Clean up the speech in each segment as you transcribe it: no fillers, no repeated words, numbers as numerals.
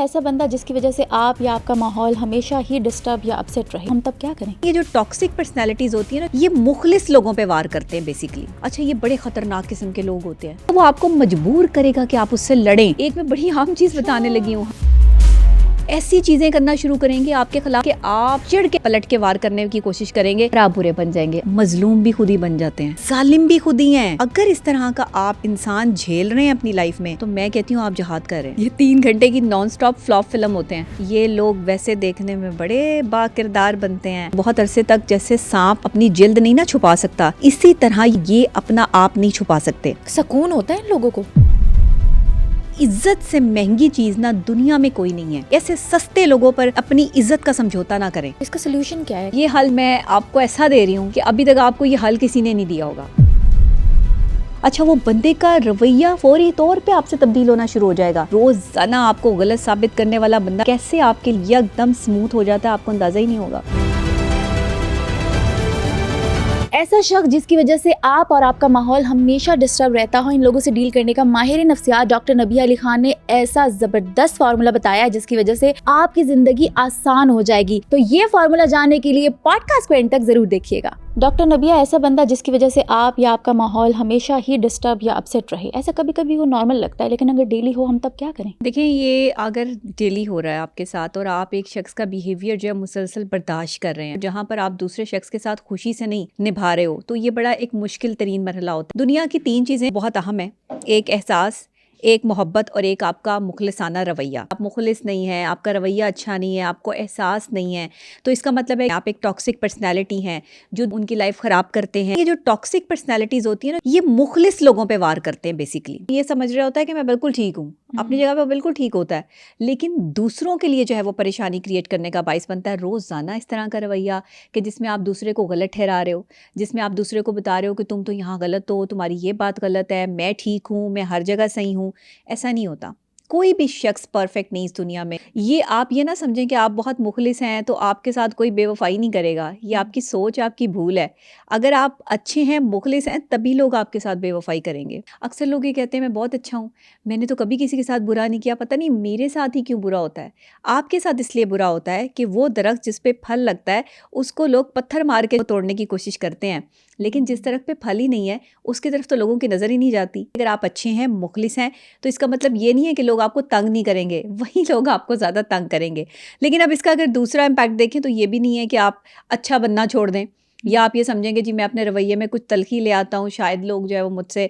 ऐसा बंदा जिसकी वजह से आप या आपका माहौल हमेशा ही डिस्टर्ब या अपसेट रहे, हम तब क्या करें? ये जो टॉक्सिक पर्सनैलिटीज होती है ना, ये मुखलिस लोगों पे वार करते हैं बेसिकली। अच्छा, ये बड़े खतरनाक किस्म के लोग होते हैं। तो वो आपको मजबूर करेगा कि आप उससे लड़ें। एक मैं बड़ी आम चीज बताने लगी हूँ, ऐसी चीजें करना शुरू करेंगे आपके खिलाफ कि आप चिढ़ के पलट के वार करने की कोशिश करेंगे और आप बुरे बन जाएंगे। मजलूम भी खुद ही बन जाते हैं, जालिम भी खुद ही हैं। अगर इस तरह का आप इंसान झेल रहे हैं अपनी लाइफ में, तो मैं कहती हूँ आप जिहाद कर रहे हैं। ये 3 घंटे की नॉन स्टॉप फ्लॉप फिल्म होते हैं। ये लोग वैसे देखने में बड़े बाकिरदार बनते हैं, बहुत अरसे तक जैसे सांप अपनी जिल्द नहीं ना छुपा सकता, इसी तरह ये अपना आप नहीं छुपा सकते। सुकून होता है इन लोगों को। इज्जत से महंगी चीज ना दुनिया में कोई नहीं है। ऐसे सस्ते लोगों पर अपनी इज्जत का समझौता ना करें। इसका सोल्यूशन क्या है? ये हल मैं आपको ऐसा दे रही हूँ कि अभी तक आपको ये हल किसी ने नहीं दिया होगा। अच्छा, वो बंदे का रवैया फौरी तौर पे आपसे तब्दील होना शुरू हो जाएगा। रोजाना आपको गलत साबित करने वाला बंदा कैसे आपके लिए एकदम स्मूथ हो जाता है, आपको अंदाजा ही नहीं होगा। ऐसा शख्स जिसकी वजह से आप और आपका माहौल हमेशा डिस्टर्ब रहता हो, इन लोगों से डील करने का माहिर नफ्सियात डॉक्टर नबिया अली खान ने ऐसा जबरदस्त फार्मूला बताया है जिसकी वजह से आपकी जिंदगी आसान हो जाएगी। तो ये फार्मूला जानने के लिए पॉडकास्ट को एंड तक जरूर देखिएगा। डॉक्टर नबिया, ऐसा बंदा जिसकी वजह से आप या आपका माहौल हमेशा ही डिस्टर्ब या अपसेट रहे, ऐसा कभी कभी वो नॉर्मल लगता है, लेकिन अगर डेली हो हम तब क्या करें? देखिए, ये अगर डेली हो रहा है आपके साथ और आप एक शख्स का बिहेवियर जो है मुसलसल बर्दाश्त कर रहे हैं, जहाँ पर आप दूसरे शख्स के साथ खुशी से नहीं निभा रहे हो, तो ये बड़ा एक मुश्किल तरीन मरहला होता है। दुनिया की 3 चीज़ें बहुत अहम है, एक एहसास, एक मोहब्बत और एक आपका मुखलिसाना रवैया। आप मुखलिस नहीं है, आपका रवैया अच्छा नहीं है, आपको एहसास नहीं है, तो इसका मतलब है आप एक टॉक्सिक पर्सनैलिटी हैं जो उनकी लाइफ ख़राब करते हैं। ये जो टॉक्सिक पर्सनैलिटीज़ होती है ना, ये मुखलिस लोगों पे वार करते हैं बेसिकली। ये समझ रहा होता है कि मैं बिल्कुल ठीक हूँ, अपनी जगह पे बिल्कुल ठीक होता है, लेकिन दूसरों के लिए जो है वो परेशानी क्रिएट करने का बाइस बनता है। रोज़ाना इस तरह का रवैया कि जिसमें आप दूसरे को गलत ठहरा रहे हो, जिसमें आप दूसरे को बता रहे हो कि तुम तो यहाँ गलत हो, तुम्हारी ये बात गलत है, मैं ठीक हूँ, मैं हर जगह सही हूँ। ऐसा नहीं होता। कोई भी शख्स परफेक्ट नहीं इस दुनिया में। ये आप ये ना समझें कि आप बहुत मुखलिस हैं तो आपके साथ कोई बेवफाई नहीं करेगा। ये आपकी सोच, आपकी भूल है। अगर आप अच्छे हैं, मुखलिस हैं, तभी लोग आपके साथ बेवफाई करेंगे। अक्सर लोग ये कहते हैं मैं बहुत अच्छा हूँ, मैंने तो कभी किसी के साथ बुरा नहीं किया, पता नहीं मेरे साथ ही क्यों बुरा होता है। आपके साथ इसलिए बुरा होता है कि वो दरख्त जिस पे फल लगता है उसको लोग पत्थर मार के तोड़ने की कोशिश करते हैं, लेकिन जिस तरफ पे फल ही नहीं है उसकी तरफ तो लोगों की नज़र ही नहीं जाती। अगर आप अच्छे हैं, मुखलिस हैं, तो इसका मतलब ये नहीं है कि लोग आपको तंग नहीं करेंगे, वही लोग आपको ज़्यादा तंग करेंगे। लेकिन अब इसका अगर दूसरा इम्पैक्ट देखें तो ये भी नहीं है कि आप अच्छा बनना छोड़ दें, या आप ये समझेंगे जी मैं अपने रवैये में कुछ तल्खी ले आता हूँ, शायद लोग जो है वो मुझसे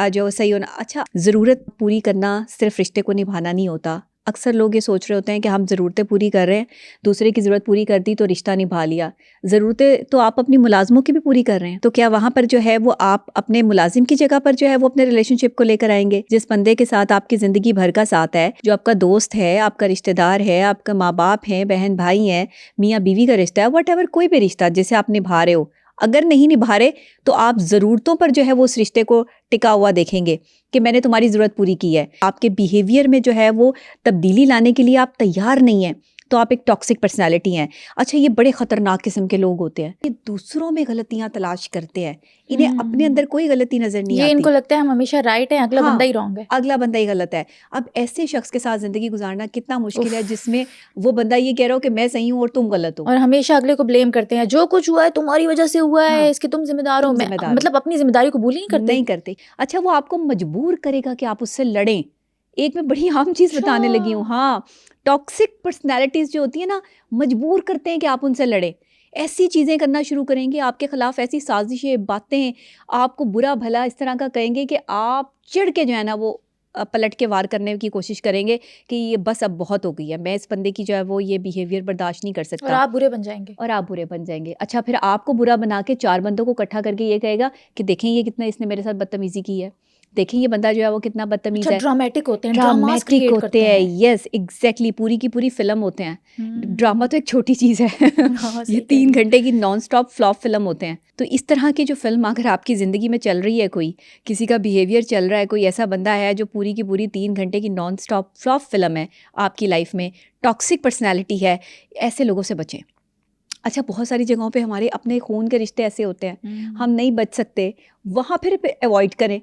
जो सही होना। अच्छा, ज़रूरत पूरी करना सिर्फ रिश्ते को निभाना नहीं होता। अक्सर लोग ये सोच रहे होते हैं कि हम ज़रूरतें पूरी कर रहे हैं, दूसरे की ज़रूरत पूरी कर दी तो रिश्ता निभा लिया। ज़रूरतें तो आप अपनी मुलाजमों की भी पूरी कर रहे हैं, तो क्या वहाँ पर जो है वो आप अपने मुलाजिम की जगह पर जो है वो अपने रिलेशनशिप को लेकर आएंगे? जिस बंदे के साथ आपकी ज़िंदगी भर का साथ है, जो आपका दोस्त है, आपका रिश्तेदार है, आपका माँ बाप है, बहन भाई हैं, मियाँ बीवी का रिश्ता है, वट एवर कोई भी रिश्ता जिसे आप निभा रहे हो, अगर नहीं निभा रहे तो आप ज़रूरतों पर जो है वो उस रिश्ते को टिका हुआ देखेंगे कि मैंने तुम्हारी ज़रूरत पूरी की है। आपके बिहेवियर में जो है वो तब्दीली लाने के लिए आप तैयार नहीं हैं, तो आप एक टॉक्सिक पर्सनालिटी हैं। अच्छा, ये बड़े ख़तरनाक किस्म के लोग होते हैं, ये दूसरों में गलतियाँ तलाश करते हैं, इन्हें अपने अंदर कोई गलती नज़र नहीं आती। इनको लगता है हम हमेशा राइट हैं, अगला बंदा ही रॉन्ग है, अगला बंदा ही गलत है। अब ऐसे शख्स के साथ ज़िंदगी गुजारना कितना मुश्किल है जिसमें वो बंदा ये कह रहा हो कि मैं सही हूँ और तुम गलत हो, और हमेशा अगले को ब्लेम करते हैं, जो कुछ हुआ है तुम्हारी वजह से हुआ है, इसके तुम जिम्मेदार हो। मतलब अपनी जिम्मेदारी को भूल ही नहीं करते। अच्छा, वो आपको मजबूर करेगा कि आप उससे लड़ें। एक मैं बड़ी आम चीज़ बताने लगी हूँ। हाँ, टॉक्सिक पर्सनैलिटीज़ जो होती है ना, मजबूर करते हैं कि आप उनसे लड़ें। ऐसी चीज़ें करना शुरू करेंगे आपके ख़िलाफ़, ऐसी साजिशें, बातें, आपको बुरा भला इस तरह का कहेंगे कि आप चिढ़ के जो है ना वो पलट के वार करने की कोशिश करेंगे कि ये बस अब बहुत हो गई है, मैं इस बंदे की जो है वो ये बिहेवियर बर्दाश्त नहीं कर सकता, और आप बुरे बन जाएंगे। अच्छा, फिर आपको बुरा बना के 4 बंदों को इकट्ठा करके ये कहेगा कि देखें ये कितना इसने मेरे साथ बदतमीज़ी की है, देखें ये बंदा जो है वो कितना बदतमीज़ है। ड्रामेटिक होते हैं, ड्रामेटिक होते हैं, यस एग्जैक्टली, पूरी की पूरी फिल्म होते हैं। ड्रामा तो एक छोटी चीज़ है। ये 3 घंटे की नॉन स्टॉप फ्लॉप फिल्म होते हैं। तो इस तरह की जो फिल्म अगर आपकी ज़िंदगी में चल रही है, कोई किसी का बिहेवियर चल रहा है, कोई ऐसा बंदा है जो पूरी की पूरी 3 घंटे की नॉन स्टॉप फ्लॉप फिल्म है आपकी लाइफ में, टॉक्सिक पर्सनैलिटी है, ऐसे लोगों से बचें। अच्छा, बहुत सारी जगहों पे हमारे अपने खून के रिश्ते ऐसे होते हैं, हम नहीं बच सकते, वहाँ फिर अवॉइड करें।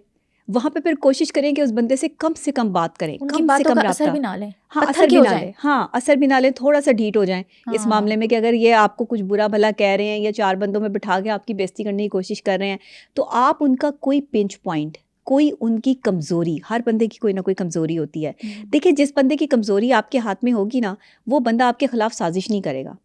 वहाँ पे फिर कोशिश करें कि उस बंदे से कम बात करें, उनकी कम से बातों कम का असर राब्ता। भी ना लें, हाँ, पत्थर असर के भी हो ना जाएं। लें, हाँ, असर भी ना लें, थोड़ा सा ढीठ हो जाएं इस हाँ। मामले में कि अगर ये आपको कुछ बुरा भला कह रहे हैं या 4 बंदों में बिठा के आपकी बेइज्जती करने की कोशिश कर रहे हैं, तो आप उनका कोई पिंच पॉइंट, कोई उनकी कमज़ोरी, हर बंदे की कोई ना कोई कमज़ोरी होती है। देखिए, जिस बंदे की कमज़ोरी आपके हाथ में होगी ना, वो बंदा आपके खिलाफ साजिश नहीं करेगा।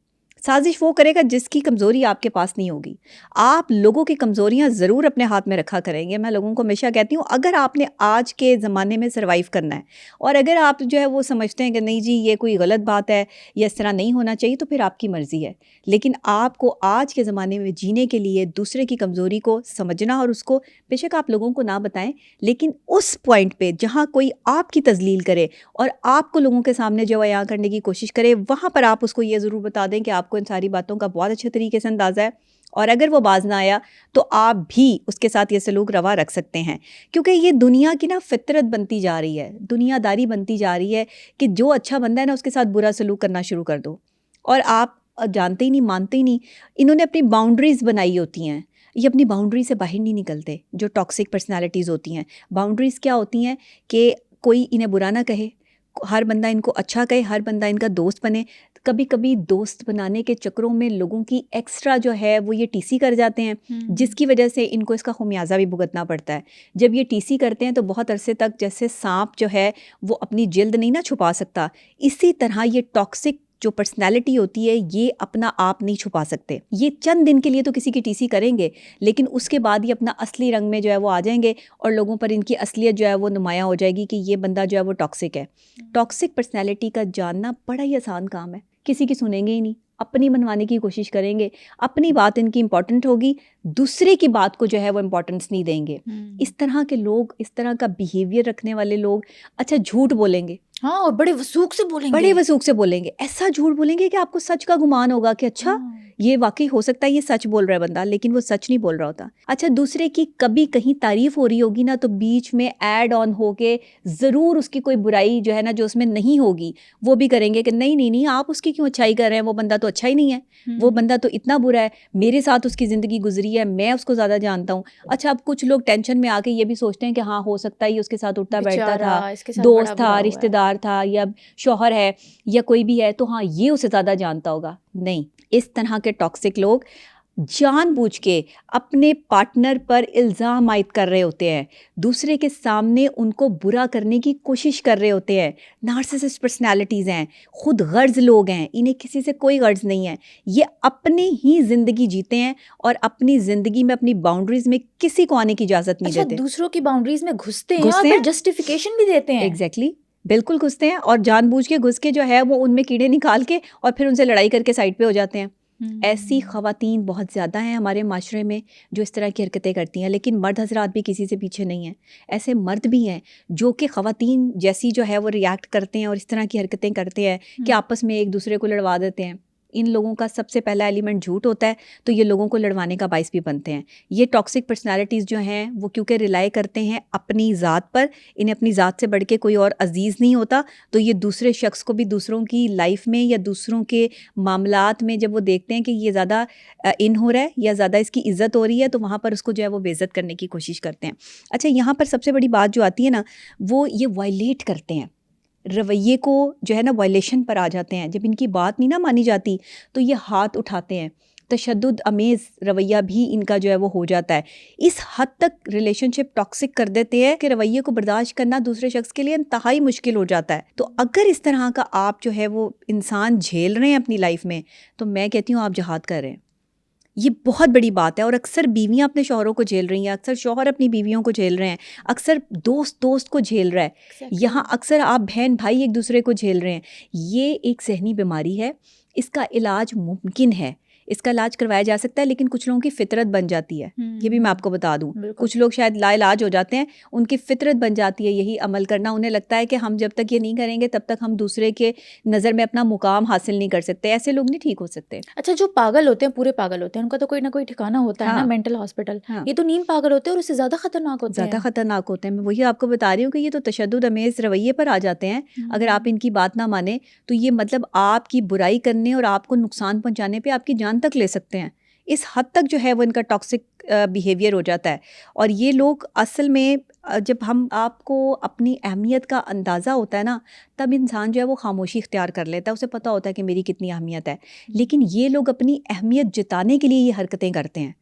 साजिश वो करेगा जिसकी कमज़ोरी आपके पास नहीं होगी। आप लोगों की कमज़ोरियाँ ज़रूर अपने हाथ में रखा करेंगे। मैं लोगों को हमेशा कहती हूँ, अगर आपने आज के ज़माने में सर्वाइव करना है और अगर आप जो है वो समझते हैं कि नहीं जी ये कोई गलत बात है या इस तरह नहीं होना चाहिए, तो फिर आपकी मर्ज़ी है। लेकिन आपको आज के ज़माने में जीने के लिए दूसरे की कमज़ोरी को समझना और उसको, बेशक आप लोगों को ना बताएं, लेकिन उस पॉइंट पे जहाँ कोई आपकी तज़लील करे और आपको लोगों के सामने जो बयां करने की कोशिश करे, वहाँ पर आप उसको ये ज़रूर बता दें कि आपको इन सारी बातों का बहुत अच्छे तरीके से अंदाज़ा है, और अगर वो बाज ना आया तो आप भी उसके साथ ये सलूक रवा रख सकते हैं। क्योंकि ये दुनिया की ना फितरत बनती जा रही है, दुनियादारी बनती जा रही है कि जो अच्छा बंदा है ना उसके साथ बुरा सलूक करना शुरू कर दो, और आप जानते ही नहीं, मानते ही नहीं। इन्होंने अपनी बाउंड्रीज़ बनाई होती हैं, ये अपनी बाउंड्री से बाहर नहीं निकलते। जो टॉक्सिक पर्सनालिटीज़ होती हैं, बाउंड्रीज़ क्या होती हैं कि कोई इन्हें बुरा ना कहे, हर बंदा इनको अच्छा कहे, हर बंदा इनका दोस्त बने। कभी कभी दोस्त बनाने के चक्करों में लोगों की एक्स्ट्रा जो है वो ये टीसी कर जाते हैं, जिसकी वजह से इनको इसका खुमियाजा भी भुगतना पड़ता है। जब ये टीसी करते हैं तो बहुत अरसे तक, जैसे सांप जो है वो अपनी जिल्द नहीं ना छुपा सकता, इसी तरह ये टॉक्सिक जो पर्सनैलिटी होती है ये अपना आप नहीं छुपा सकते। ये चंद दिन के लिए तो किसी की टीसी करेंगे, लेकिन उसके बाद ये अपना असली रंग में जो है वो आ जाएंगे और लोगों पर इनकी असलियत जो है वो नुमायाँ हो जाएगी कि ये बंदा जो है वो टॉक्सिक है। टॉक्सिक पर्सनैलिटी का जानना बड़ा ही आसान काम है। किसी की सुनेंगे ही नहीं, अपनी मनवाने की कोशिश करेंगे, अपनी बात इनकी इंपॉर्टेंट होगी, दूसरे की बात को जो है वो इम्पोर्टेंस नहीं देंगे। इस तरह के लोग, इस तरह का बिहेवियर रखने वाले लोग, अच्छा झूठ बोलेंगे, हाँ, और बड़े वसूख से बोलेंगे, बड़े वसूख से बोलेंगे, ऐसा झूठ बोलेंगे कि आपको सच का गुमान होगा कि अच्छा ये वाकई हो सकता है ये सच बोल रहा है बंदा, लेकिन वो सच नहीं बोल रहा होता। अच्छा, दूसरे की कभी कहीं तारीफ हो रही होगी ना, तो बीच में ऐड ऑन होके ज़रूर उसकी कोई बुराई जो है ना, जो उसमें नहीं होगी, वो भी करेंगे कि नहीं नहीं नहीं, आप उसकी क्यों अच्छाई कर रहे हैं, वो बंदा तो अच्छा ही नहीं है, वो बंदा तो इतना बुरा है, मेरे साथ उसकी ज़िंदगी गुजरी है, मैं उसको ज़्यादा जानता हूँ। अच्छा, अब कुछ लोग टेंशन में आके ये भी सोचते हैं कि हाँ हो सकता है ये उसके साथ उठता बैठता था, दोस्त था, रिश्तेदार था, या शौहर है या कोई भी है, तो हाँ ये उसे ज़्यादा जानता होगा। नहीं, इस तरह के टॉक्सिक लोग जानबूझ के अपने पार्टनर पर इल्ज़ाम आयद कर रहे होते हैं, दूसरे के सामने उनको बुरा करने की कोशिश कर रहे होते हैं। नार्सिसिस्ट पर्सनालिटीज़ हैं, खुद गर्ज लोग हैं, इन्हें किसी से कोई गर्ज नहीं है, ये अपनी ही ज़िंदगी जीते हैं और अपनी ज़िंदगी में अपनी बाउंड्रीज़ में किसी को आने की इजाज़त नहीं देते। दूसरों की बाउंड्रीज में घुसते हैं और फिर जस्टिफिकेशन भी देते हैं। एग्जैक्टली, बिल्कुल घुसते हैं और जानबूझ के घुस के जो है वो उनमें कीड़े निकाल के और फिर उनसे लड़ाई करके साइड पे हो जाते हैं। ऐसी ख़वातीन बहुत ज़्यादा हैं हमारे माशरे में जो इस तरह की हरकतें करती हैं, लेकिन मर्द हजरात भी किसी से पीछे नहीं हैं। ऐसे मर्द भी हैं जो कि ख़वातीन जैसी जो है वो रिएक्ट करते हैं और इस तरह की हरकतें करते हैं कि आपस में एक दूसरे को लड़वा देते हैं। इन लोगों का सबसे पहला एलिमेंट झूठ होता है, तो ये लोगों को लड़वाने का बाइस भी बनते हैं। ये टॉक्सिक पर्सनालिटीज़ जो हैं वो क्योंकि रिलाई करते हैं अपनी ज़ात पर, इन्हें अपनी ज़ात से बढ़ के कोई और अजीज़ नहीं होता, तो ये दूसरे शख्स को भी दूसरों की लाइफ में या दूसरों के मामलात में जब वो देखते हैं कि ये ज़्यादा इन हो रहा है या ज़्यादा इसकी इज़्ज़त हो रही है, तो वहाँ पर उसको जो है वो बेइज्जत करने की कोशिश करते हैं। अच्छा, यहाँ पर सबसे बड़ी बात जो आती है ना, वो ये वायलेट करते हैं, रवैये को जो है ना वायलेशन पर आ जाते हैं। जब इनकी बात नहीं ना मानी जाती तो ये हाथ उठाते हैं, तशद्दुद अमेज़ रवैया भी इनका जो है वो हो जाता है। इस हद तक रिलेशनशिप टॉक्सिक कर देते हैं कि रवैये को बर्दाश्त करना दूसरे शख्स के लिए इंतहाई मुश्किल हो जाता है। तो अगर इस तरह का आप जो है वो इंसान झेल रहे हैं अपनी लाइफ में, तो मैं कहती हूँ आप जहाद कर रहे हैं। ये बहुत बड़ी बात है। और अक्सर बीवियां अपने शौहरों को झेल रही हैं, अक्सर शौहर अपनी बीवियों को झेल रहे हैं, अक्सर दोस्त को झेल रहा है, यहाँ अक्सर आप बहन भाई एक दूसरे को झेल रहे हैं। ये एक ज़हनी बीमारी है, इसका इलाज मुमकिन है, इसका इलाज करवाया जा सकता है, लेकिन कुछ लोगों की फितरत बन जाती है। ये भी मैं आपको बता दूं, कुछ लोग शायद लाइलाज हो जाते हैं, उनकी फितरत बन जाती है यही अमल करना। उन्हें लगता है कि हम जब तक ये नहीं करेंगे तब तक हम दूसरे के नज़र में अपना मुकाम हासिल नहीं कर सकते। ऐसे लोग नहीं ठीक हो सकते। अच्छा, जो पागल होते हैं, पूरे पागल होते हैं, उनका तो कोई ना कोई ठिकाना होता है ना, मेंटल हॉस्पिटल। ये तो नीम पागल होते हैं और उससे ज़्यादा खतरनाक होते हैं, ज़्यादा खतरनाक होते हैं। मैं वही आपको बता रही हूँ कि ये तो तशद्दुद अमेज़ रवैये पर आ जाते हैं। अगर आप इनकी बात ना माने तो ये मतलब आपकी बुराई करने और आपको नुकसान पहुँचाने पर आपकी जान तक ले सकते हैं। इस हद तक जो है वो इनका टॉक्सिक बिहेवियर हो जाता है। और ये लोग असल में जब हम आपको अपनी अहमियत का अंदाज़ा होता है ना, तब इंसान जो है वो खामोशी इख्तियार कर लेता है, उसे पता होता है कि मेरी कितनी अहमियत है। लेकिन ये लोग अपनी अहमियत जताने के लिए ये हरकतें करते हैं,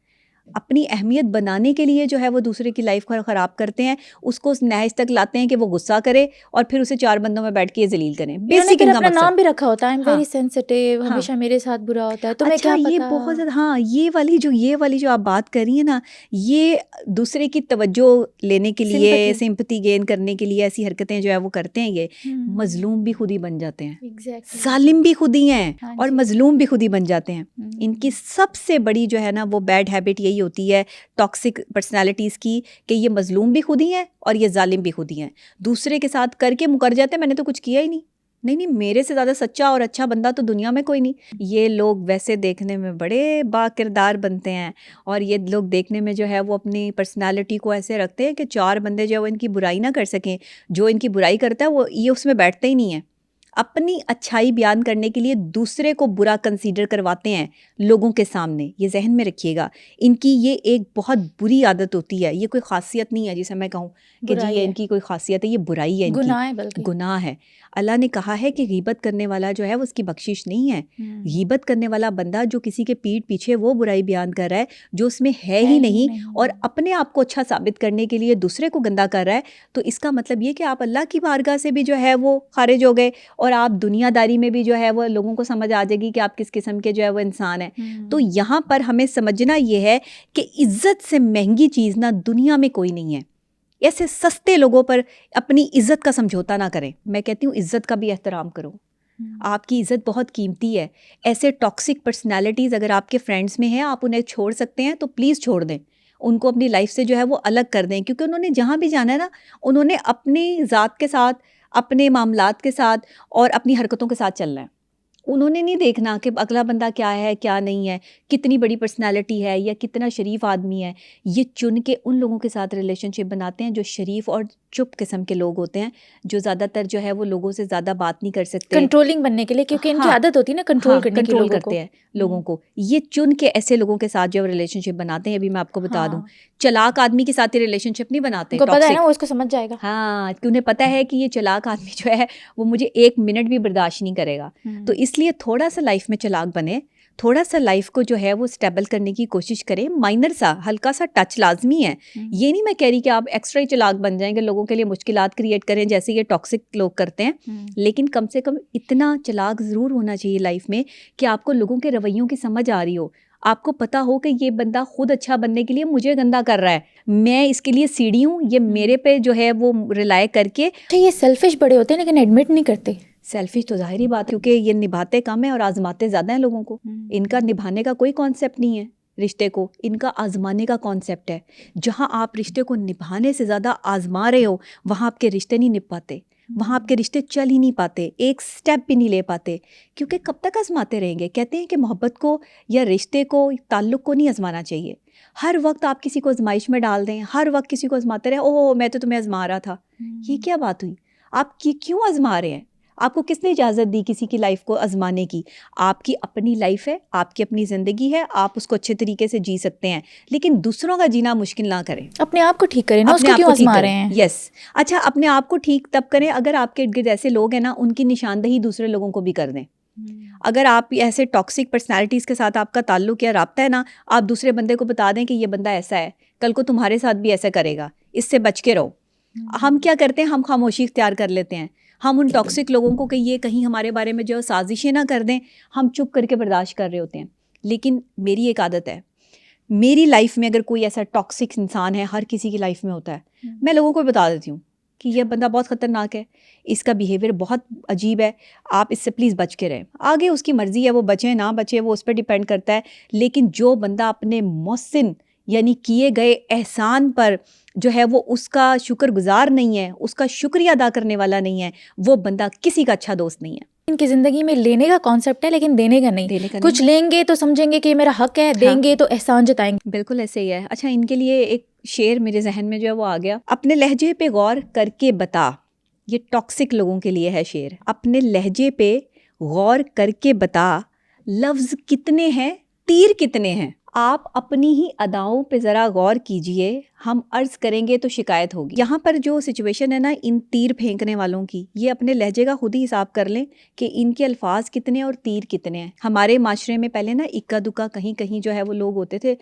अपनी अहमियत बनाने के लिए जो है वो दूसरे की लाइफ को ख़राब करते हैं, उसको उस नहज तक लाते हैं कि वो गुस्सा करे और फिर उसे 4 बंदों में बैठ के ये जलील करें। बेसिक फिर इनका अपना मकसद। नाम भी रखा होता है, आई एम हाँ, वेरी सेंसिटिव, हाँ। हमेशा मेरे साथ बुरा होता है, तुम्हें अच्छा, क्या ये पता। बहुत ज़्यादा, हाँ, ये वाली जो आप बात कर रही हैं ना, ये दूसरे की तवज्जो लेने के लिए, Sympathy। सिंपैथी गेन करने के लिए ऐसी हरकतें जो है वो करते हैं। ये मजलूम भी खुद ही बन जाते हैं, एग्जैक्टली। जालिम भी खुद ही हैं हाँ और जी। मजलूम भी खुद ही बन जाते हैं। इनकी सबसे बड़ी जो है ना वो बैड हैबिट यही होती है टॉक्सिक पर्सनालिटीज़ की, कि ये मजलूम भी खुद ही हैं और ये जालिम भी खुद ही हैं। दूसरे के साथ करके मुकर जाते हैं, मैंने तो कुछ किया ही नहीं, नहीं, मेरे से ज़्यादा सच्चा और अच्छा बंदा तो दुनिया में कोई नहीं। ये लोग वैसे देखने में बड़े बाकिरदार बनते हैं और ये लोग देखने में जो है वो अपनी पर्सनालिटी को ऐसे रखते हैं कि 4 बंदे जो है वो इनकी बुराई ना कर सकें। जो इनकी बुराई करता है वो ये उसमें बैठते ही नहीं है। अपनी अच्छाई बयान करने के लिए दूसरे को बुरा कंसीडर करवाते हैं लोगों के सामने। ये जहन में रखिएगा, इनकी ये एक बहुत बुरी आदत होती है। ये कोई खासियत नहीं है जिसे मैं कहूँ कि जी ये इनकी कोई खासियत है, ये बुराई है, इनकी गुनाह है, बल्कि गुनाह है। अल्लाह ने कहा है कि गीबत करने वाला जो है वो उसकी बख्शिश नहीं है। गीबत करने वाला बंदा जो किसी के पीठ पीछे वो बुराई बयान कर रहा है जो उसमें है ही नहीं और अपने आप को अच्छा साबित करने के लिए दूसरे को गंदा कर रहा है, तो इसका मतलब ये कि आप अल्लाह की बारगाह से भी जो है वो खारिज हो गए और आप दुनियादारी में भी जो है वो लोगों को समझ आ जाएगी कि आप किस किस्म के जो है वो इंसान है। तो यहाँ पर हमें समझना ये है कि इज्जत से महंगी चीज़ ना दुनिया में कोई नहीं है। ऐसे सस्ते लोगों पर अपनी इज्जत का समझौता ना करें। मैं कहती हूँ इज्जत का भी एहतराम करो, आपकी इज्जत बहुत कीमती है। ऐसे टॉक्सिक पर्सनालिटीज़ अगर आपके फ्रेंड्स में हैं, आप उन्हें छोड़ सकते हैं तो प्लीज़ छोड़ दें, उनको अपनी लाइफ से जो है वो अलग कर दें, क्योंकि उन्होंने जहाँ भी जाना है ना, उन्होंने अपनी ज़ात के साथ, अपने मामलात के साथ और अपनी हरकतों के साथ चलना है। उन्होंने नहीं देखना कि अगला बंदा क्या है क्या नहीं है, कितनी बड़ी पर्सनालिटी है या कितना शरीफ आदमी है। ये चुन के उन लोगों के साथ रिलेशनशिप बनाते हैं जो शरीफ और चुप किस्म के लोग होते हैं, जो ज़्यादातर जो है वो लोगों से ज़्यादा बात नहीं कर सकते, कंट्रोलिंग बनने के लिए, क्योंकि इनकी हाँ, आदत होती है ना कंट्रोल करने की, कंट्रोल लोगों करते हैं लोगों को। ये चुन के ऐसे लोगों के साथ जो रिलेशनशिप बनाते हैं, अभी मैं आपको बता दूं, चलाक आदमी के साथ ही रिलेशनशिप नहीं बनाते, पता है ना, वो इसको समझ जाएगा। हाँ, कि उन्हें पता है कि ये चलाक आदमी जो है वो मुझे 1 मिनट भी बर्दाश्त नहीं करेगा। तो इसलिए थोड़ा सा लाइफ में चलाक बने, थोड़ा सा लाइफ को जो है वो स्टेबल करने की कोशिश करें। माइनर सा हल्का सा टच लाजमी है। ये नहीं मैं कह रही कि आप एक्स्ट्रा ही चलाक बन जाएंगे, लोगों के लिए मुश्किलात क्रिएट करें जैसे ये टॉक्सिक लोग करते हैं, लेकिन कम से कम इतना चलाक ज़रूर होना चाहिए लाइफ में कि आपको लोगों के रवैयों की समझ आ रही हो, आपको पता हो कि ये बंदा खुद अच्छा बनने के लिए मुझे गंदा कर रहा है, मैं इसके लिए सीढ़ी हूँ, ये मेरे पे जो है वो रिलाय करके। तो ये सेल्फिश बड़े होते हैं लेकिन एडमिट नहीं करते। सेल्फिश तो जाहिर बात, क्योंकि ये निभाते कम है और आजमाते ज़्यादा हैं लोगों को। इनका निभाने का कोई कॉन्सेप्ट नहीं है रिश्ते को, इनका आजमाने का कॉन्सेप्ट है। जहाँ आप रिश्ते को निभाने से ज़्यादा आजमा रहे हो, वहाँ आपके रिश्ते नहीं निभ पाते, वहाँ आपके रिश्ते चल ही नहीं पाते, एक स्टेप भी नहीं ले पाते, क्योंकि कब तक आजमाते रहेंगे। कहते हैं कि मोहब्बत को या रिश्ते को, ताल्लुक़ को नहीं आजमाना चाहिए। हर वक्त आप किसी को आजमाइश में डाल दें, हर वक्त किसी को आजमाते रहे, ओह मैं तो तुम्हें आजमा रहा था, ये क्या बात हुई? आप क्यों आजमा रहे हैं? आपको किसने इजाज़त दी किसी की लाइफ को आजमाने की? आपकी अपनी लाइफ है, आपकी अपनी ज़िंदगी है, आप उसको अच्छे तरीके से जी सकते हैं, लेकिन दूसरों का जीना मुश्किल ना करें। अपने आप को ठीक करें ना, उसको क्यों आजमा रहे हैं? यस, अच्छा, अपने आप को ठीक तब करें अगर आपके इर्द गिर्द ऐसे लोग हैं ना, उनकी निशानदही दूसरे लोगों को भी कर दें। अगर आप ऐसे टॉक्सिक पर्सनालिटीज़ के साथ आपका ताल्लुक या राब्ता है ना, आप दूसरे बंदे को बता दें कि ये बंदा ऐसा है, कल को तुम्हारे साथ भी ऐसा करेगा, इससे बच के रहो। हम क्या करते हैं, हम खामोशी इख्तियार कर लेते हैं। हम उन टॉक्सिक लोगों को कि ये कहीं हमारे बारे में जो साजिशें ना कर दें, हम चुप करके बर्दाश्त कर रहे होते हैं। लेकिन मेरी एक आदत है, मेरी लाइफ में अगर कोई ऐसा टॉक्सिक इंसान है, हर किसी की लाइफ में होता है, मैं लोगों को बता देती हूँ कि यह बंदा बहुत ख़तरनाक है, इसका बिहेवियर बहुत अजीब है, आप इससे प्लीज़ बच के रहें। आगे उसकी मर्ज़ी है, वो बचे ना बचे वो उस पर डिपेंड करता है, लेकिन जो बंदा अपने मोहसिन यानी किए गए एहसान पर जो है वो उसका शुक्रगुजार नहीं है, उसका शुक्रिया अदा करने वाला नहीं है, वो बंदा किसी का अच्छा दोस्त नहीं है। इनकी ज़िंदगी में लेने का कॉन्सेप्ट है लेकिन देने का नहीं। कुछ लेंगे तो समझेंगे कि मेरा हक है, देंगे तो एहसान जताएंगे। बिल्कुल ऐसे ही है। अच्छा, इनके लिए एक शेर मेरे जहन में जो है वो आ गया, अपने लहजे पे गौर करके बता। ये टॉक्सिक लोगों के लिए है शेर। अपने लहजे पे गौर करके बता, लफ्ज़ कितने हैं, तीर कितने हैं। आप अपनी ही अदाओं पे ज़रा गौर कीजिए, हम अर्ज़ करेंगे तो शिकायत होगी। यहाँ पर जो सिचुएशन है ना इन तीर फेंकने वालों की, ये अपने लहजे का खुद ही हिसाब कर लें कि इनके अल्फाज कितने और तीर कितने हैं। हमारे माशरे में पहले ना इक्का दुक्का कहीं कहीं जो है वो लोग होते थे,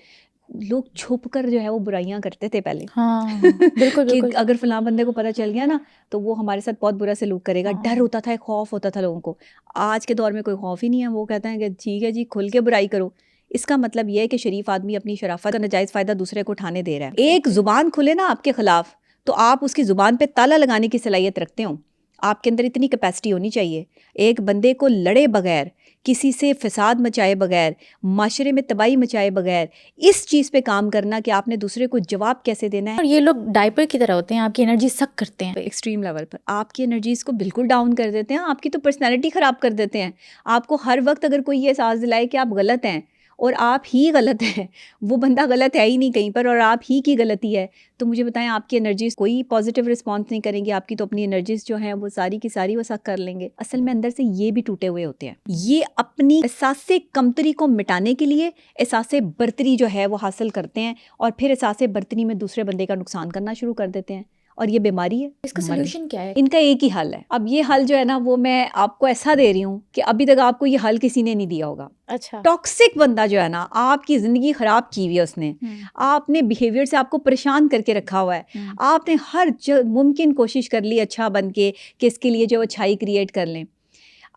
लोग छुप कर जो है वो बुराइयां करते थे पहले। हाँ बिल्कुल कि बिल्कुल। अगर फलां बंदे को पता चल गया ना तो वो हमारे साथ बहुत बुरा सलूक करेगा। हाँ। डर होता था, एक खौफ होता था लोगों को। आज के दौर में कोई खौफ ही नहीं है। वो कहते हैं कि ठीक है जी, खुल के बुराई करो। इसका मतलब यह है कि शरीफ आदमी अपनी शराफत का नाजायज़ फ़ायदा दूसरे को उठाने दे रहा है। एक ज़ुबान खुले ना आपके ख़िलाफ़, तो आप उसकी ज़ुबान पे ताला लगाने की सलाहियत रखते हो। आपके अंदर इतनी कैपेसिटी होनी चाहिए। एक बंदे को लड़े बगैर, किसी से फसाद मचाए बगैर, माशरे में तबाही मचाए बगैर, इस चीज़ पे काम करना कि आपने दूसरे को जवाब कैसे देना है। और ये लोग डायपर की तरह होते हैं, आपकी एनर्जी सक करते हैं। एक्सट्रीम लेवल पर आपकी एनर्जीज को बिल्कुल डाउन कर देते हैं। आपकी तो पर्सनैलिटी ख़राब कर देते हैं। आपको हर वक्त अगर कोई ये एहसास दिलाए कि आप गलत हैं और आप ही गलत हैं, वो बंदा गलत है ही नहीं कहीं पर और आप ही की गलती है, तो मुझे बताएं आपकी एनर्जीज कोई पॉजिटिव रिस्पॉन्स नहीं करेंगी। आपकी तो अपनी एनर्जीज जो हैं वो सारी की सारी वो सक कर लेंगे। असल में अंदर से ये भी टूटे हुए होते हैं। ये अपनी एहसास कमतरी को मिटाने के लिए एहसास बर्तरी जो है वो हासिल करते हैं और फिर एहसास बर्तरी में दूसरे बंदे का नुकसान करना शुरू कर देते हैं। और ये बीमारी है। इसका सोल्यूशन क्या है? इनका एक ही हल है। अब ये हल जो है ना वो मैं आपको ऐसा दे रही हूँ कि अभी तक आपको ये हल किसी ने नहीं दिया होगा। अच्छा। टॉक्सिक बंदा जो है ना, आपकी ज़िंदगी ख़राब की हुई है उसने, आपने बिहेवियर से आपको परेशान करके रखा हुआ है। आपने हर मुमकिन कोशिश कर ली अच्छा बन के कि इसके लिए जो अच्छाई क्रिएट कर लें।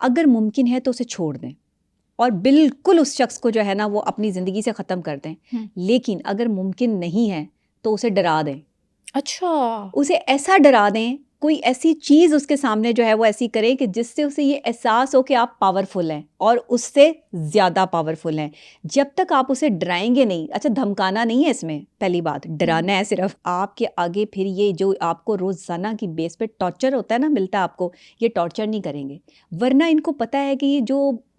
अगर मुमकिन है तो उसे छोड़ दें और बिल्कुल उस शख्स को जो है ना वो अपनी ज़िंदगी से ख़त्म कर दें। लेकिन अगर मुमकिन नहीं है तो उसे डरा दें। अच्छा। उसे ऐसा डरा दें, कोई ऐसी चीज़ उसके सामने जो है वो ऐसी करें कि जिससे उसे ये एहसास हो कि आप पावरफुल हैं और उससे ज़्यादा पावरफुल हैं। जब तक आप उसे डराएंगे नहीं, अच्छा धमकाना नहीं है इसमें, पहली बात डराना है सिर्फ। आपके आगे फिर ये जो आपको रोज़ाना की बेस पे टॉर्चर होता है ना मिलता है आपको, ये टॉर्चर नहीं करेंगे। वरना इनको पता है कि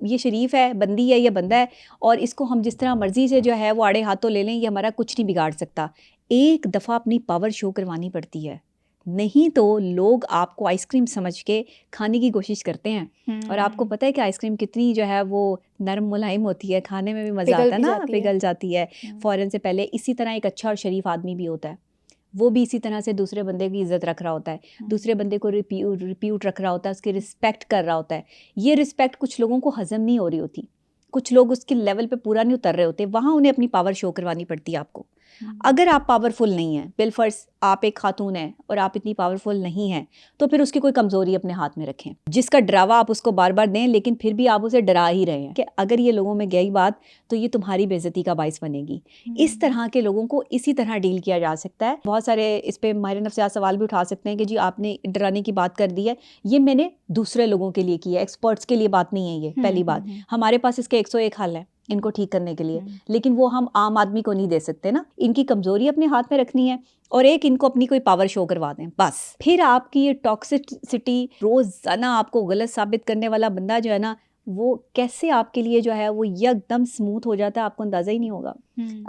ये शरीफ है, बंदी है, ये बंदा है और इसको हम जिस तरह मर्जी से जो है वो आड़े हाथों ले लें, ये हमारा कुछ नहीं बिगाड़ सकता। एक दफ़ा अपनी पावर शो करवानी पड़ती है, नहीं तो लोग आपको आइसक्रीम समझ के खाने की कोशिश करते हैं। और आपको पता है कि आइसक्रीम कितनी जो है वो नरम मुलायम होती है, खाने में भी मज़ा आता है ना, पिघल जाती है फ़ौरन से पहले। इसी तरह एक अच्छा और शरीफ आदमी भी होता है, वो भी इसी तरह से दूसरे बंदे की इज़्ज़त रख रहा होता है, दूसरे बंदे को रिप्यूट रख रहा होता है, उसकी रिस्पेक्ट कर रहा होता है। ये रिस्पेक्ट कुछ लोगों को हज़म नहीं हो रही होती, कुछ लोग उसके लेवल पे पूरा नहीं उतर रहे होते, वहाँ उन्हें अपनी पावर शो करवानी पड़ती है आपको। अगर आप पावरफुल नहीं हैं, बिलफर्ज आप एक खातून हैं और आप इतनी पावरफुल नहीं हैं, तो फिर उसकी कोई कमज़ोरी अपने हाथ में रखें, जिसका डरावा आप उसको बार बार दें लेकिन फिर भी आप उसे डरा ही रहे हैं कि अगर ये लोगों में गई बात तो ये तुम्हारी बेइज्जती का बाइस बनेगी। इस तरह के लोगों को इसी तरह डील किया जा सकता है। बहुत सारे इस पर माहिर नफ्सियात सवाल भी उठा सकते हैं कि जी आपने डराने की बात कर दी है, ये मैंने दूसरे लोगों के लिए किया, एक्सपर्ट्स के लिए बात नहीं है ये। पहली बात, हमारे पास इसके 101 हल है इनको ठीक करने के लिए, लेकिन वो हम आम आदमी को नहीं दे सकते ना। इनकी कमजोरी अपने हाथ में रखनी है और एक इनको अपनी कोई पावर शो करवा दें बस। फिर आपकी ये टॉक्सिसिटी, रोजाना आपको गलत साबित करने वाला बंदा जो है ना, वो कैसे आपके लिए जो है वो एकदम स्मूथ हो जाता है, आपको अंदाजा ही नहीं होगा।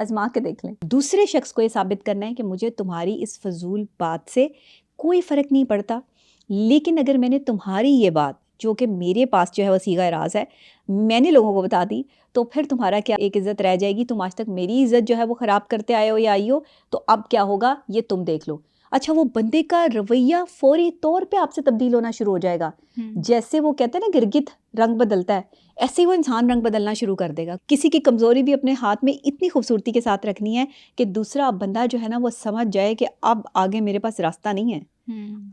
आजमा के देख लें। दूसरे शख्स को ये साबित करना है कि मुझे तुम्हारी इस फजूल बात से कोई फर्क नहीं पड़ता, लेकिन अगर मैंने तुम्हारी ये बात जो कि मेरे पास जो है वसीगा राज है, मैंने लोगों को बता दी, तो फिर तुम्हारा क्या एक इज़्ज़त रह जाएगी। तुम आज तक मेरी इज़्ज़त जो है वो ख़राब करते आए हो या आई हो, तो अब क्या होगा ये तुम देख लो। अच्छा, वो बंदे का रवैया फौरी तौर पे आपसे तब्दील होना शुरू हो जाएगा। जैसे वो कहते हैं ना गिरगिट रंग बदलता है, ऐसे ही वो इंसान रंग बदलना शुरू कर देगा। किसी की कमज़ोरी भी अपने हाथ में इतनी खूबसूरती के साथ रखनी है कि दूसरा बंदा जो है ना वो समझ जाए कि अब आगे मेरे पास रास्ता नहीं है।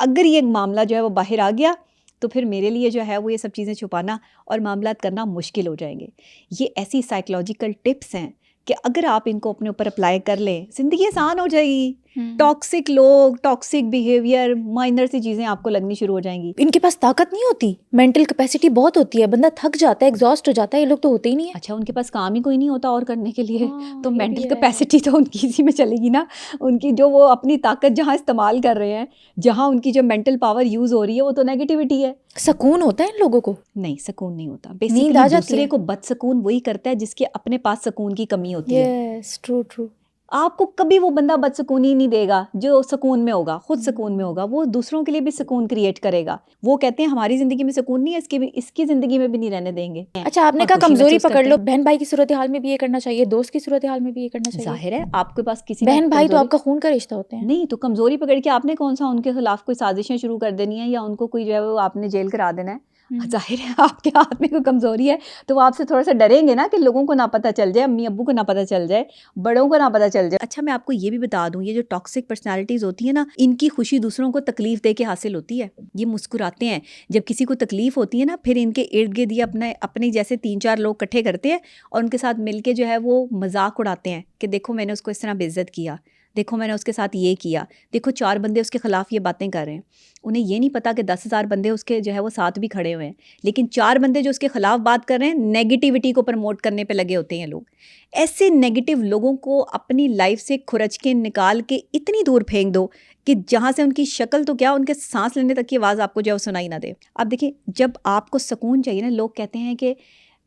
अगर ये मामला जो है वो बाहर आ गया तो फिर मेरे लिए जो है वो ये सब चीज़ें छुपाना और मामलात करना मुश्किल हो जाएंगे। ये ऐसी साइकोलॉजिकल टिप्स हैं कि अगर आप इनको अपने ऊपर अप्लाई कर लें, ज़िंदगी आसान हो जाएगी। टॉक्सिक लोग, टॉक्सिक बिहेवियर, माइनर सी चीज़ें आपको लगनी शुरू हो जाएंगी। इनके पास ताकत नहीं होती, मेंटल कैपेसिटी बहुत होती है, बंदा थक जाता है, एग्जॉस्ट हो जाता है। ये लोग तो होते ही नहीं है। अच्छा, उनके पास काम ही कोई नहीं होता और करने के लिए, तो मेंटल कैपेसिटी तो उनकी इसी में चलेगी ना। उनकी जो वो अपनी ताकत जहाँ इस्तेमाल कर रहे हैं, जहाँ उनकी जो मेंटल पावर यूज़ हो रही है, वो तो नेगेटिविटी है। सुकून होता है इन लोगों को? नहीं, सुकून नहीं होता। बेसिकली दूसरे को बदसकून वही करता है जिसके अपने पास सुकून की कमी होती है। Yes, true true. आपको कभी वो बंदा बदसकूनी नहीं देगा जो सुकून में होगा, खुद सुकून में होगा, वो दूसरों के लिए भी सुकून क्रिएट करेगा। वो कहते हैं हमारी ज़िंदगी में सुकून नहीं है, इसकी ज़िंदगी में भी नहीं रहने देंगे। अच्छा, आपने और कहा खुशी कमजोरी महसूस पकड़ करते लो, हैं। बहन भाई की सूरत हाल में भी ये करना चाहिए, दोस्त की सूरत हाल में भी ये करना चाहिए। जाहिर है आपके पास किसी ने बहन भाई तो कमजोरी- आपका खून का रिश्ता होते हैं। नहीं तो कमजोरी पकड़ के आपने कौन सा उनके खिलाफ कोई साजिशें शुरू कर देनी है या उनको कोई जो है वो आपने जेल करा देना है। जाहिर है आपके हाथ में कोई कमजोरी है तो वो आपसे थोड़ा सा डरेंगे ना कि लोगों को ना पता चल जाए, अम्मी अब्बू को ना पता चल जाए, बड़ों को ना पता चल जाए। अच्छा, मैं आपको ये भी बता दूं, ये जो टॉक्सिक पर्सनालिटीज होती है ना, इनकी खुशी दूसरों को तकलीफ दे के हासिल होती है। ये मुस्कुराते हैं जब किसी को तकलीफ होती है ना, फिर इनके इर्द गिर्द ये अपने जैसे 3-4 लोग इकट्ठे करते हैं और उनके साथ मिलके जो है वो मजाक उड़ाते हैं कि देखो मैंने उसको इस तरह बेइज्जत किया, देखो मैंने उसके साथ ये किया, देखो 4 बंदे उसके खिलाफ ये बातें कर रहे हैं। उन्हें ये नहीं पता कि 10,000 बंदे उसके जो है वो साथ भी खड़े हुए हैं, लेकिन 4 बंदे जो उसके खिलाफ बात कर रहे हैं, नेगेटिविटी को प्रमोट करने पे लगे होते हैं लोग। ऐसे नेगेटिव लोगों को अपनी लाइफ से खुरच के निकाल के इतनी दूर फेंक दो कि जहाँ से उनकी शक्ल तो क्या, उनके सांस लेने तक की आवाज़ आपको जो है वो सुनाई ना दे। अब देखिए, जब आपको सुकून चाहिए ना, लोग कहते हैं कि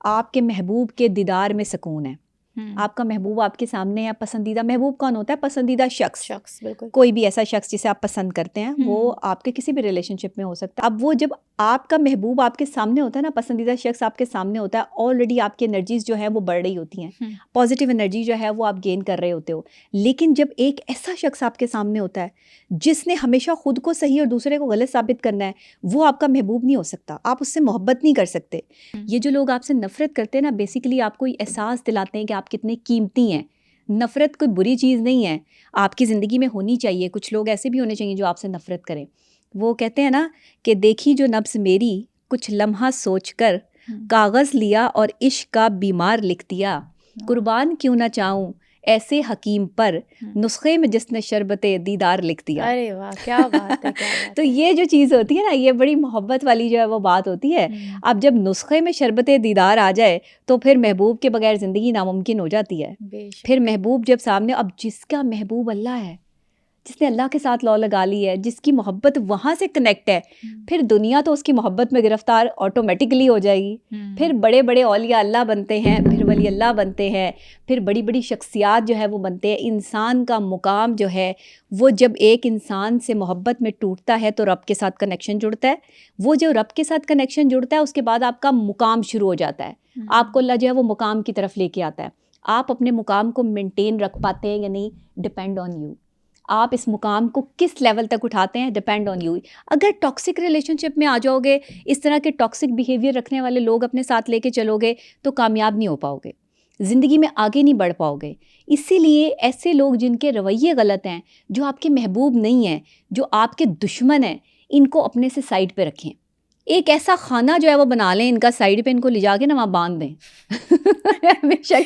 आपके महबूब के दीदार में सुकून है। आपका महबूब आपके सामने है। पसंदीदा महबूब कौन होता है? पसंदीदा शख्स, बिल्कुल। कोई भी ऐसा शख्स जिसे आप पसंद करते हैं, वो आपके किसी भी रिलेशनशिप में हो सकता है। अब वो जब आपका महबूब आपके सामने होता है ना, पसंदीदा शख्स आपके सामने होता है, ऑलरेडी आपकी एनर्जीज जो है वो बढ़ रही होती हैं, पॉजिटिव एनर्जी जो है वो आप गेन कर रहे होते हो। लेकिन जब एक ऐसा शख्स आपके सामने होता है जिसने हमेशा खुद को सही और दूसरे को गलत साबित करना है, वो आपका महबूब नहीं हो सकता, आप उससे मोहब्बत नहीं कर सकते। ये जो लोग आपसे नफरत करते हैं ना, बेसिकली आपको एहसास दिलाते हैं कि आप कितने कीमती हैं। नफ़रत कोई बुरी चीज़ नहीं है, आपकी ज़िंदगी में होनी चाहिए। कुछ लोग ऐसे भी होने चाहिए जो आपसे नफ़रत करें। वो कहते हैं ना कि देखी जो नब्ज़ मेरी, कुछ लम्हा सोच कर कागज़ लिया और इश्क का बीमार लिख दिया। कुर्बान क्यों ना चाहूँ ऐसे हकीम पर, नुस्खे में जिसने शरबते दीदार लिख दिया। अरे वाह, क्या बात है, क्या बात तो ये जो चीज़ होती है ना, ये बड़ी मोहब्बत वाली जो है वो बात होती है। अब जब नुस्खे में शरबते दीदार आ जाए तो फिर महबूब के बगैर ज़िंदगी नामुमकिन हो जाती है। फिर महबूब जब सामने, अब जिसका महबूब अल्लाह है, जिसने अल्लाह के साथ लौ लगा ली है, जिसकी मोहब्बत वहाँ से कनेक्ट है, फिर दुनिया तो उसकी मोहब्बत में गिरफ्तार ऑटोमेटिकली हो जाएगी। फिर बड़े बड़े औलिया अल्लाह बनते हैं, फिर वली अल्लाह बनते हैं, फिर बड़ी बड़ी शख्सियात जो है वो बनते हैं। इंसान का मुकाम जो है वो जब एक इंसान से मोहब्बत में टूटता है तो रब के साथ कनेक्शन जुड़ता है। वो जो रब के साथ कनेक्शन जुड़ता है उसके बाद आपका मुकाम शुरू हो जाता है। आपको अल्लाह जो है वो मुकाम की तरफ लेके आता है। आप अपने मुकाम को मेंटेन रख पाते हैं या नहीं, डिपेंड ऑन यू। आप इस मुकाम को किस लेवल तक उठाते हैं, डिपेंड ऑन यू। अगर टॉक्सिक रिलेशनशिप में आ जाओगे, इस तरह के टॉक्सिक बिहेवियर रखने वाले लोग अपने साथ लेके चलोगे, तो कामयाब नहीं हो पाओगे, ज़िंदगी में आगे नहीं बढ़ पाओगे। इसीलिए ऐसे लोग जिनके रवैये गलत हैं, जो आपके महबूब नहीं हैं, जो आपके दुश्मन हैं, इनको अपने से साइड पे रखें। एक ऐसा खाना जो है वो बना लें इनका, साइड पे इनको ले जाके ना वहाँ बांध दें।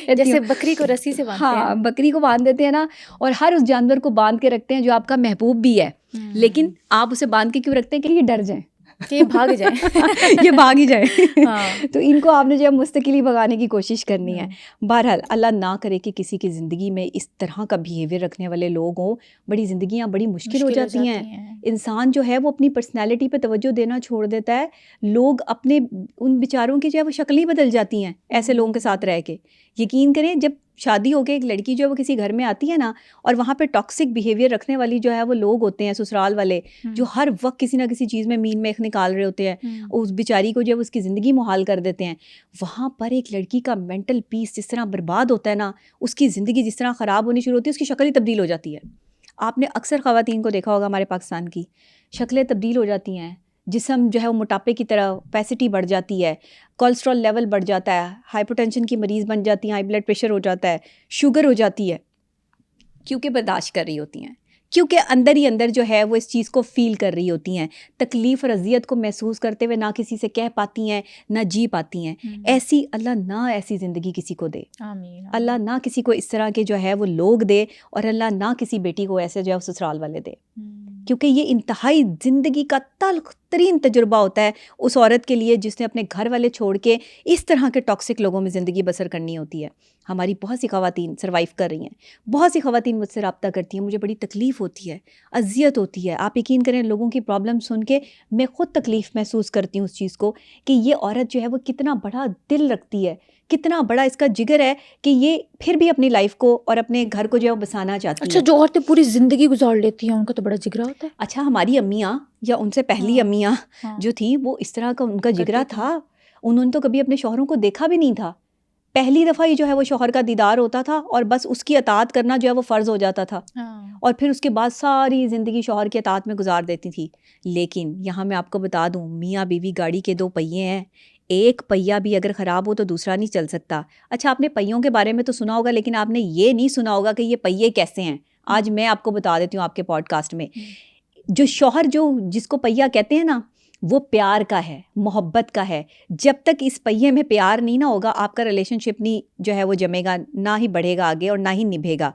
जैसे बकरी को रस्सी से बांधते हैं। हाँ, बकरी को बांध देते हैं ना, और हर उस जानवर को बांध के रखते हैं जो आपका महबूब भी है। लेकिन आप उसे बांध के क्यों रखते हैं? कि ये डर जाए, कि ये भाग जाए। ये भाग ही जाए। हाँ। तो इनको आपने जो है मुस्तकिली भगाने की कोशिश करनी है। बहरहाल अल्लाह ना करे कि किसी की ज़िंदगी में इस तरह का बिहेवियर रखने वाले लोग हों। बड़ी ज़िंदगियाँ बड़ी मुश्किल हो जाती हैं। इंसान जो है वो अपनी पर्सनैलिटी पे तवज्जो देना छोड़ देता है। लोग अपने, उन बेचारों की जो है वो शक्ल ही बदल जाती हैं ऐसे लोगों के साथ रह के। यकीन करें, जब शादी हो के एक लड़की जो है वो किसी घर में आती है ना, और वहाँ पे टॉक्सिक बिहेवियर रखने वाली जो है वो लोग होते हैं, ससुराल वाले, जो हर वक्त किसी ना किसी चीज़ में मीन में निकाल रहे होते हैं, उस बेचारी को जो है उसकी ज़िंदगी मुहाल कर देते हैं। वहाँ पर एक लड़की का मेंटल पीस जिस तरह बर्बाद होता है ना, उसकी ज़िंदगी जिस तरह ख़राब होनी शुरू होती है, उसकी शक्ल ही तब्दील हो जाती है। आपने अक्सर ख़वातीन को देखा होगा, हमारे पाकिस्तान की शक्लें तब्दील हो जाती हैं, जिस्म जो है वो मोटापे की तरह, ओपेसिटी बढ़ जाती है, कोलेस्ट्रॉल लेवल बढ़ जाता है, हाइपरटेंशन की मरीज़ बन जाती हैं, हाई ब्लड प्रेशर हो जाता है, शुगर हो जाती है, क्योंकि बर्दाश्त कर रही होती हैं, क्योंकि अंदर ही अंदर जो है वो इस चीज़ को फ़ील कर रही होती हैं, तकलीफ़ और अजियत को महसूस करते हुए ना किसी से कह पाती हैं, ना जी पाती हैं। ऐसी अल्लाह ना ऐसी ज़िंदगी किसी को दे, अल्लाह ना किसी को इस तरह के जो है वो लोग दे, और अल्लाह ना किसी बेटी को ऐसे जो है ससुराल वाले दे, क्योंकि ये इंतहाई ज़िंदगी का तल्ख तरीन तजुर्बा होता है उस औरत के लिए जिसने अपने घर वाले छोड़ के इस तरह के टॉक्सिक लोगों में ज़िंदगी बसर करनी होती है। हमारी बहुत सी ख़वातीन सर्वाइव कर रही हैं, बहुत सी ख़वातीन मुझसे रब्ता करती हैं, मुझे बड़ी तकलीफ़ होती है, अज़ियत होती है। आप यकीन करें, लोगों की प्रॉब्लम सुन के मैं ख़ुद तकलीफ़ महसूस करती हूँ उस चीज़ को कि ये औरत जो है वो कितना बड़ा दिल रखती है, कितना बड़ा इसका जिगर है कि ये फिर भी अपनी लाइफ को और अपने घर को जो है वो बसाना चाहती अच्छा, है। जो औरतें पूरी जिंदगी गुजार लेती हैं उनका तो बड़ा जिगरा होता है। अच्छा, हमारी अम्मियाँ या उनसे पहली हाँ, अम्मियाँ हाँ, जो थी वो इस तरह का उनका जिगरा करती थी। था। उन्होंने तो कभी अपने शौहरों को देखा भी नहीं था। पहली दफ़ा ही जो है वो शौहर का दीदार होता था और बस उसकी अतात करना जो है वो फ़र्ज़ हो जाता था, हाँ। और फिर उसके बाद सारी ज़िंदगी शौहर की अतात में गुजार देती थी। लेकिन यहाँ मैं आपको बता दूँ, मियाँ बीवी गाड़ी के दो पहिए हैं, एक पहिया भी अगर ख़राब हो तो दूसरा नहीं चल सकता। अच्छा, आपने पहियों के बारे में तो सुना होगा, लेकिन आपने ये नहीं सुना होगा कि ये पहिए कैसे हैं। आज मैं आपको बता देती हूँ आपके पॉडकास्ट में। जो शौहर जिसको पहिया कहते हैं ना, वो प्यार का है, मोहब्बत का है। जब तक इस पहिए में प्यार नहीं ना होगा, आपका रिलेशनशिप नहीं जो है वो जमेगा, ना ही बढ़ेगा आगे और ना ही निभेगा।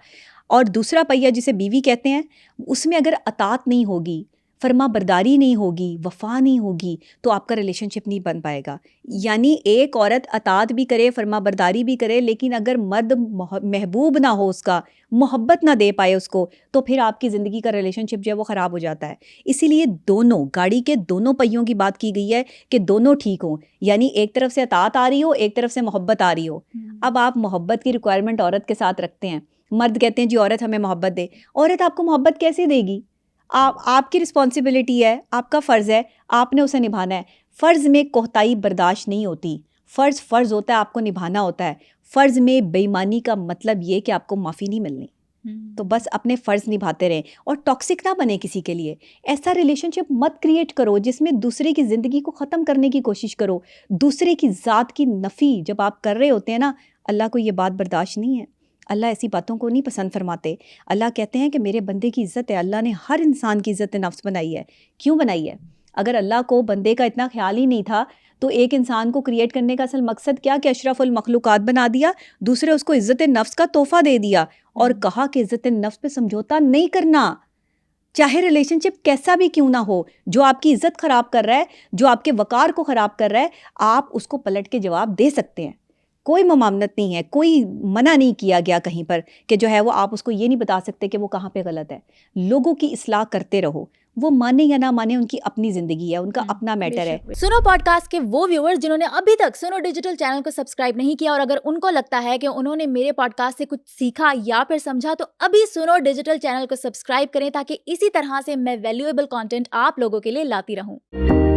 और दूसरा पहिया जिसे बीवी कहते हैं, उसमें अगर अतात नहीं होगी, फर्मा बरदारी नहीं होगी, वफ़ा नहीं होगी, तो आपका रिलेशनशिप नहीं बन पाएगा। यानी एक औरत अतात भी करे, फर्मा बरदारी भी करे, लेकिन अगर मर्द महबूब ना हो, उसका मोहब्बत ना दे पाए उसको, तो फिर आपकी ज़िंदगी का रिलेशनशिप जो है वो ख़राब हो जाता है। इसीलिए दोनों गाड़ी के दोनों पहियों की बात की गई है कि दोनों ठीक हों, यानी एक तरफ से अतात आ रही हो, एक तरफ से मोहब्बत आ रही हो। अब आप मोहब्बत की रिक्वायरमेंट औरत के साथ रखते हैं, मर्द कहते हैं जी औरत हमें मोहब्बत दे। औरत आपको मोहब्बत कैसे देगी? आपकी रिस्पॉन्सिबिलिटी है, आपका फ़र्ज़ है, आपने उसे निभाना है। फ़र्ज़ में कोताही बर्दाश्त नहीं होती। फ़र्ज़ होता है, आपको निभाना होता है। फ़र्ज़ में बेईमानी का मतलब ये कि आपको माफ़ी नहीं मिलनी। तो बस अपने फ़र्ज़ निभाते रहें और टॉक्सिक ना बने किसी के लिए। ऐसा रिलेशनशिप मत क्रिएट करो जिसमें दूसरे की ज़िंदगी को ख़त्म करने की कोशिश करो। दूसरे की ज़ात की नफ़ी जब आप कर रहे होते हैं ना, अल्लाह को ये बात बर्दाश्त नहीं है। अल्लाह ऐसी बातों को नहीं पसंद फरमाते। अल्लाह कहते हैं कि मेरे बंदे की इज़्ज़त है। अल्लाह ने हर इंसान की इज़्ज़त नफ्स बनाई है। क्यों बनाई है? अगर अल्लाह को बंदे का इतना ख्याल ही नहीं था, तो एक इंसान को क्रिएट करने का असल मकसद क्या कि अशरफुल मखलूक़ात बना दिया, दूसरे उसको इज़्ज़त नफ्स का तोहफ़ा दे दिया और कहा कि इज़्ज़त नफ्स पे समझौता नहीं करना, चाहे रिलेशनशिप कैसा भी क्यों ना हो। जो आपकी इज़्ज़त ख़राब कर रहा है, जो आपके वक़ार को ख़राब कर रहा है, आप उसको पलट के जवाब दे सकते हैं। कोई ममामनत नहीं है, कोई मना नहीं किया गया कहीं पर कि जो है वो आप उसको ये नहीं बता सकते कि वो कहाँ पे गलत है। लोगों की इस्लाह करते रहो, वो माने या ना माने उनकी अपनी ज़िंदगी है, उनका अपना मैटर है। सुनो पॉडकास्ट के वो व्यूअर्स जिन्होंने अभी तक सुनो डिजिटल चैनल को सब्सक्राइब नहीं किया और अगर उनको लगता है कि उन्होंने मेरे पॉडकास्ट से कुछ सीखा या फिर समझा, तो अभी सुनो डिजिटल चैनल को सब्सक्राइब करें ताकि इसी तरह से मैं वैल्यूएबल कंटेंट आप लोगों के लिए लाती रहूं।